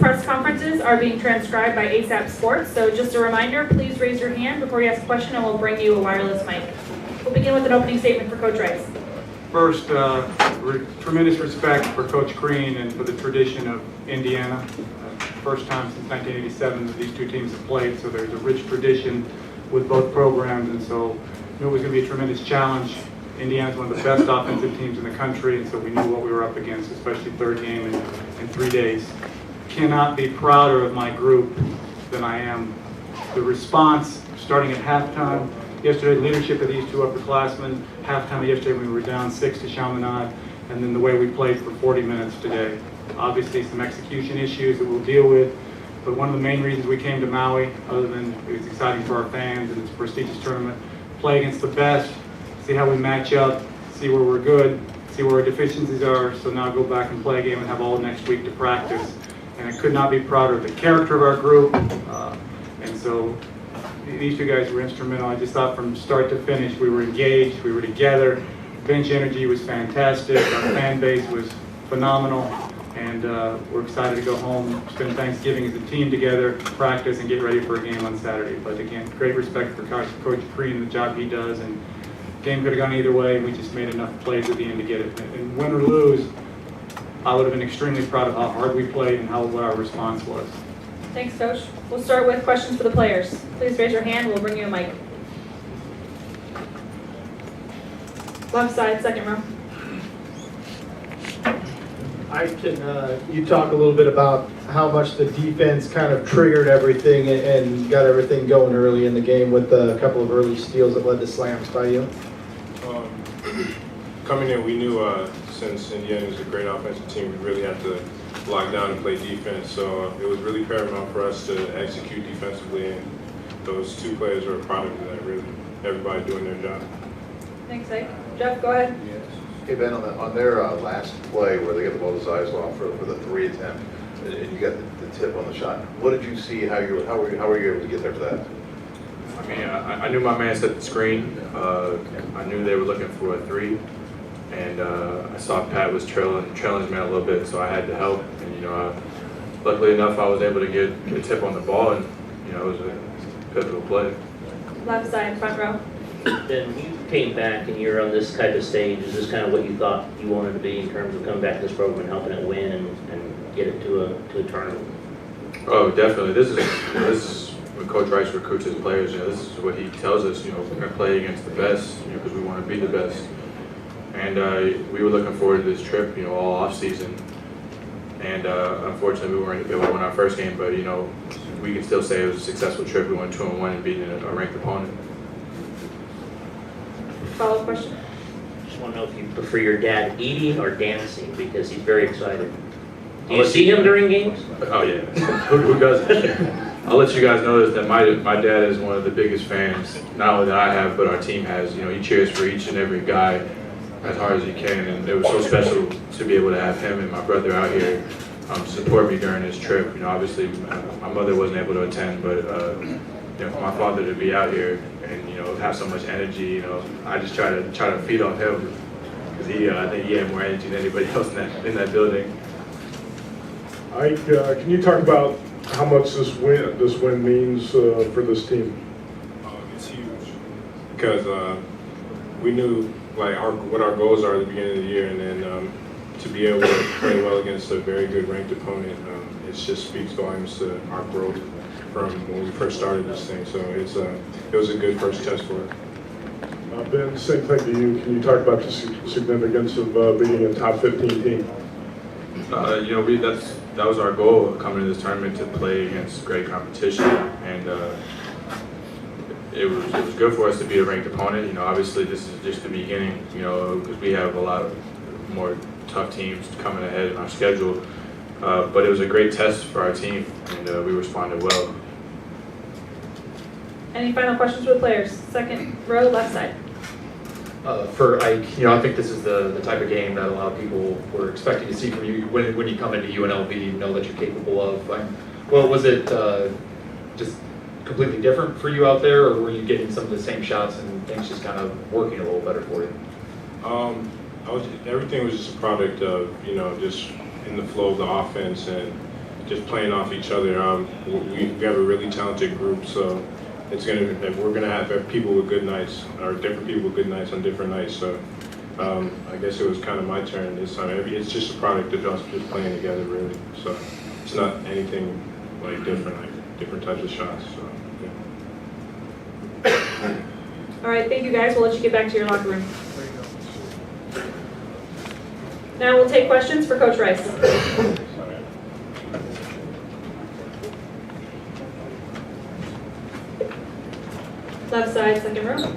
press conferences are being transcribed by ASAP Sports, so just a reminder, please raise your hand before you ask a question and we'll bring you a wireless mic. We'll begin with an opening statement for Coach Rice. First, tremendous respect for Coach Crean and for the tradition of Indiana. First time since 1987 that these two teams have played, so there's a rich tradition with both programs, and so knew it was going to be a tremendous challenge. Indiana's one of the best offensive teams in the country, and so we knew what we were up against, especially third game in 3 days. Cannot be prouder of my group than I am. The response, starting at halftime, yesterday, leadership of these two upperclassmen, halftime yesterday we were down 6 to Chaminade, and then the way we played for 40 minutes today. Obviously some execution issues that we'll deal with, but one of the main reasons we came to Maui, other than it was exciting for our fans and it's a prestigious tournament, play against the best, see how we match up, see where we're good, see where our deficiencies are, so now go back and play a game and have all next week to practice. And I could not be prouder of the character of our group, and so these two guys were instrumental. I just thought from start to finish we were engaged, we were together, bench energy was fantastic, our fan base was phenomenal, and we're excited to go home, spend Thanksgiving as a team together, practice, and get ready for a game on Saturday. But again, great respect for Coach Crean and the job he does, and the game could have gone either way. We just made enough plays at the end to get it. And win or lose, I would have been extremely proud of how hard we played and what our response was. Thanks, Coach. We'll start with questions for the players. Please raise your hand. We'll bring you a mic. Left side, second row. You talk a little bit about how much the defense kind of triggered everything and got everything going early in the game with a couple of early steals that led to slams by you? Coming in, we knew since Indiana is a great offensive team, we really had to lock down and play defense. So it was really paramount for us to execute defensively, and those two players are a product of that, really. Everybody doing their job. Thanks, Ike. Jeff, go ahead. Yes. Hey, Ben, on their last play where they got the ball to Zeisloff for the 3 attempt, and you got the tip on the shot, what did you see? How were you able to get there for that? I mean, I knew my man set the screen. I knew they were looking for a 3. And I saw Pat was trailing his man a little bit, so I had to help. And luckily enough, I was able to get a tip on the ball, and it was a pivotal play. Left side, front row. Then you came back and you're on this type of stage. Is this kind of what you thought you wanted to be in terms of coming back to this program and helping it win and get it to a tournament? Oh, definitely. This is when Coach Rice recruits his players. This is what he tells us. We're going to play against the best, because we want to be the best. And we were looking forward to this trip, all off season. And unfortunately, we weren't able to win our first game, but we can still say it was a successful trip. We went 2-1 and beating a ranked opponent. Follow-up question. Just want to know if you prefer your dad eating or dancing, because he's very excited. Do you see him during games? Oh yeah, who doesn't? I'll let you guys know that my dad is one of the biggest fans, not only that I have, but our team has. He cheers for each and every guy as hard as he can, and it was so special to be able to have him and my brother out here support me during this trip. Obviously my mother wasn't able to attend, but for my father to be out here and have so much energy, I just try to feed off him, because I think he had more energy than anybody else in that building. Ike, can you talk about how much this win means for this team? It's huge, because we knew what our goals are at the beginning of the year, and then to be able to play well against a very good ranked opponent, it just speaks volumes to our growth from when we first started this thing. So it was a good first test for us. Ben, same thing to you. Can you talk about the significance of being a top 15 team? That was our goal coming to this tournament, to play against great competition, and it was good for us to be a ranked opponent. Obviously this is just the beginning, because we have a lot of more tough teams coming ahead in our schedule. But it was a great test for our team, and we responded well. Any final questions for the players? Second row, left side. For Ike, I think this is the type of game that a lot of people were expecting to see from you when you come into UNLV, that you're capable of. Well, was it just completely different for you out there, or were you getting some of the same shots and things just kind of working a little better for you? Everything was just a product of just in the flow of the offense, and just playing off each other. We have a really talented group, so we're gonna have people with good nights, or different people with good nights on different nights. So I guess it was kind of my turn this time. It's just a product of us just playing together, really. So it's not anything like different types of shots. So yeah. All right, thank you guys. We'll let you get back to your locker room. Now we'll take questions for Coach Rice. Left side, second row.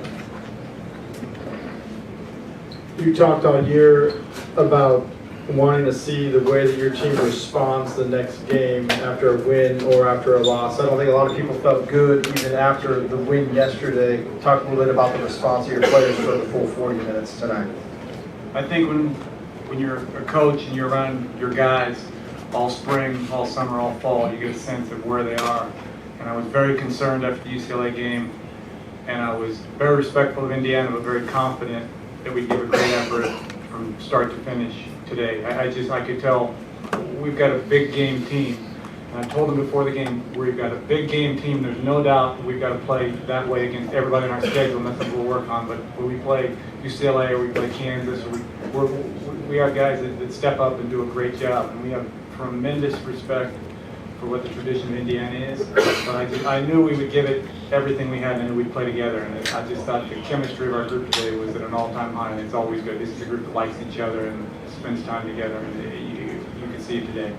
You talked all year about wanting to see the way that your team responds the next game after a win or after a loss. I don't think a lot of people felt good even after the win yesterday. Talk a little bit about the response of your players for the full 40 minutes tonight. I think when you're a coach and you're around your guys all spring, all summer, all fall, you get a sense of where they are. And I was very concerned after the UCLA game, and I was very respectful of Indiana, but very confident that we'd give a great effort from start to finish today. I could tell we've got a big game team. And I told them before the game, we've got a big game team. There's no doubt we've got to play that way against everybody in our schedule, and that's what we'll work on. But when we play UCLA or we play Kansas, or we are guys that step up and do a great job. And we have tremendous respect for what the tradition of Indiana is. But I knew we would give it everything we had, and I knew we'd play together. And I just thought the chemistry of our group today was at an all-time high, and it's always good. This is a group that likes each other and spends time together, and you can see it today.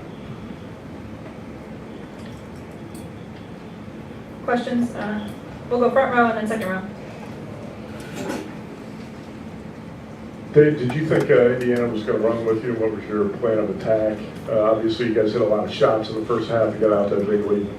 Questions? We'll go front row and then second row. Dave, did you think Indiana was going to run with you? What was your plan of attack? Obviously, you guys hit a lot of shots in the first half to get out to a big lead.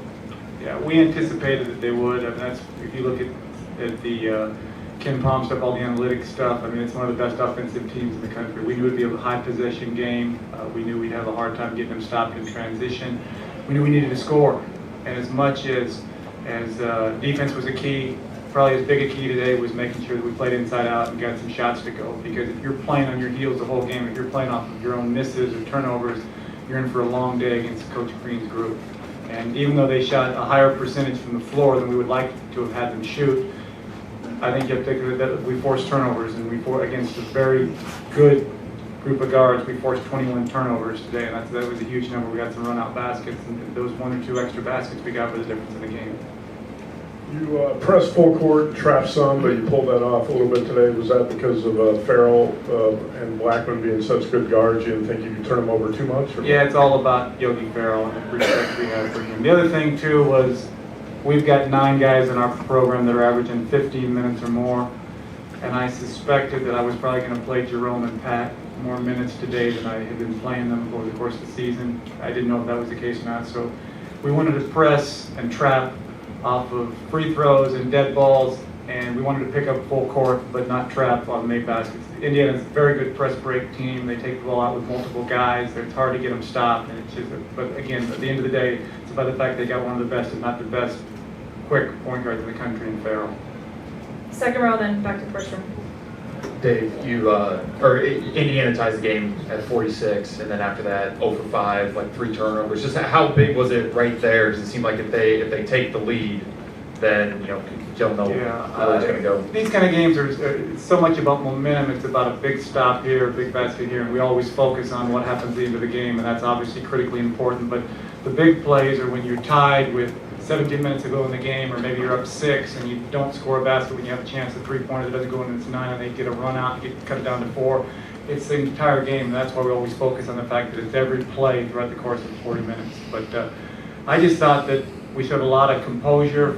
Yeah, we anticipated that they would. I mean, that's if you look at the Ken Palm stuff, all the analytics stuff. I mean, it's one of the best offensive teams in the country. We knew it'd be a high possession game. We knew we'd have a hard time getting them stopped in transition. We knew we needed to score, and as much as defense was a key, probably as big a key today was making sure that we played inside out and got some shots to go. Because if you're playing on your heels the whole game, if you're playing off of your own misses or turnovers, you're in for a long day against Coach Green's group. And even though they shot a higher percentage from the floor than we would like to have had them shoot, I think you have to think that we forced turnovers, and against a very good group of guards, we forced 21 turnovers today, and that was a huge number. We got some run-out baskets, and those 1 or 2 extra baskets we got were the difference in the game. You pressed full court, trapped some, but you pulled that off a little bit today. Was that because of Farrell and Blackman being such good guards? You didn't think you could turn them over too much? Or? Yeah, it's all about Yogi Farrell and the respect we have for him. The other thing, too, was we've got 9 guys in our program that are averaging 15 minutes or more, and I suspected that I was probably going to play Jerome and Pat more minutes today than I had been playing them over the course of the season. I didn't know if that was the case or not, so we wanted to press and trap off of free throws and dead balls, and we wanted to pick up full court but not trap on made baskets. Indiana's a very good press break team. They take the ball out with multiple guys. It's hard to get them stopped, and but again, at the end of the day, it's about the fact they got one of the best, if not the best, quick point guards in the country in Farrell. Second row, then back to the first row. Dave, Indiana ties the game at 46, and then after that, 0 for 5, like 3 turnovers. Just how big was it right there? Does it seem like if they take the lead, then you don't know how it's going to go? These kind of games are so much about momentum. It's about a big stop here, a big basket here, and we always focus on what happens at the end of the game, and that's obviously critically important. But the big plays are when you're tied with 17 minutes to go in the game, or maybe you're up 6 and you don't score a basket when you have a chance. The 3-pointer that doesn't go in, and it's 9, and they get a run out and cut it down to 4. It's the entire game, and that's why we always focus on the fact that it's every play throughout the course of 40 minutes. But I just thought that we showed a lot of composure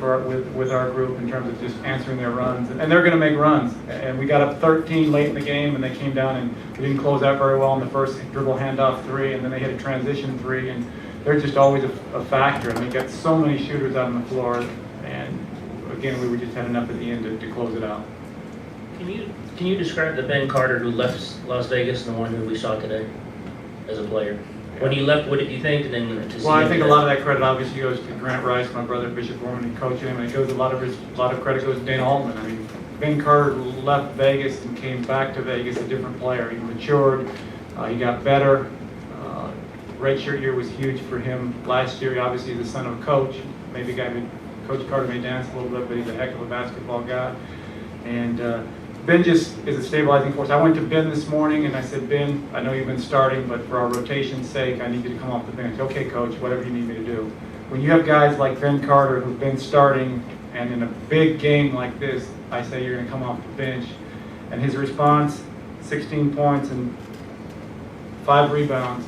with our group in terms of just answering their runs, and they're going to make runs. And we got up 13 late in the game, and they came down and we didn't close out very well in the first dribble handoff 3, and then they hit a transition 3, and they're just always a factor, and they got so many shooters out on the floor, and again, we just had enough at the end to close it out. Can you describe the Ben Carter who left Las Vegas and the one who we saw today as a player? When he left, what did you think? And then well, I think a lot of that credit obviously goes to Grant Rice, my brother Bishop Foreman, and coaching him, and a lot of credit goes to Dana Altman. I mean, Ben Carter left Vegas and came back to Vegas a different player. He matured, he got better. redshirt year was huge for him last year. Obviously, he's the son of a coach. Maybe Coach Carter may dance a little bit, but he's a heck of a basketball guy. And Ben just is a stabilizing force. I went to Ben this morning and I said, Ben, I know you've been starting, but for our rotation's sake, I need you to come off the bench. Okay, coach, whatever you need me to do. When you have guys like Ben Carter who've been starting, and in a big game like this, I say you're going to come off the bench. And his response, 16 points and 5 rebounds.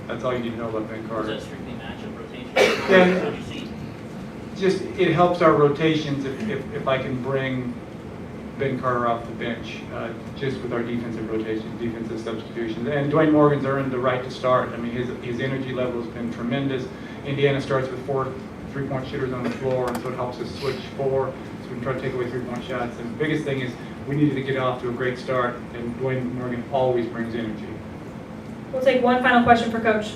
That's all you need to know about Ben Carter. Is that strictly matchup rotation? Yeah. What do you see? Just, it helps our rotations if I can bring Ben Carter off the bench, just with our defensive rotations, defensive substitutions. And Dwayne Morgan's earned the right to start. I mean, his energy level has been tremendous. Indiana starts with 4 3-point shooters on the floor, and so it helps us switch 4. So we can try to take away 3-point shots. And the biggest thing is we needed to get off to a great start, and Dwayne Morgan always brings energy. We'll take one final question for Coach.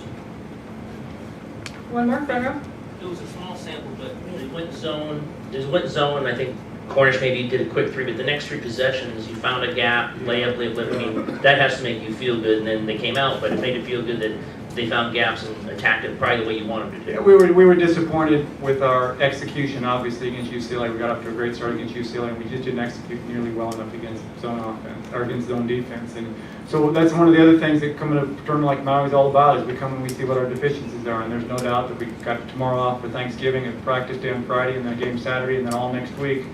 One more, front row. It was a small sample, but they went zone. They went zone. I think Cornish maybe did a quick 3, but the next 3 possessions, you found a gap, layup. I mean, that has to make you feel good. And then they came out, but it made it feel good that they found gaps and attacked it probably the way you want them to do. Yeah, we were disappointed with our execution, obviously, against UCLA. We got off to a great start against UCLA, and we just didn't execute nearly well enough against zone offense or against zone defense. And so that's one of the other things that coming to a tournament like Maui is all about, is we come and we see what our deficiencies are. And there's no doubt that we got tomorrow off for Thanksgiving and practice day on Friday, and then a game Saturday, and then all next week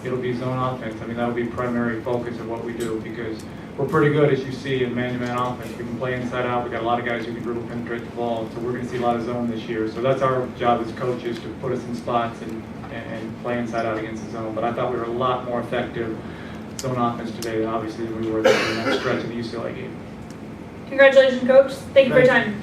it'll be zone offense. I mean, that'll be primary focus of what we do, because we're pretty good, as you see, in man-to-man offense. We can play inside out. We got a lot of guys who can dribble, penetrate the ball. So we're going to see a lot of zone this year. So that's our job as coaches, to put us in spots and play inside out against the zone. But I thought we were a lot more effective zone offense today, obviously, than we were in that stretch of the UCLA game. Congratulations, Coach. Thank you for your time.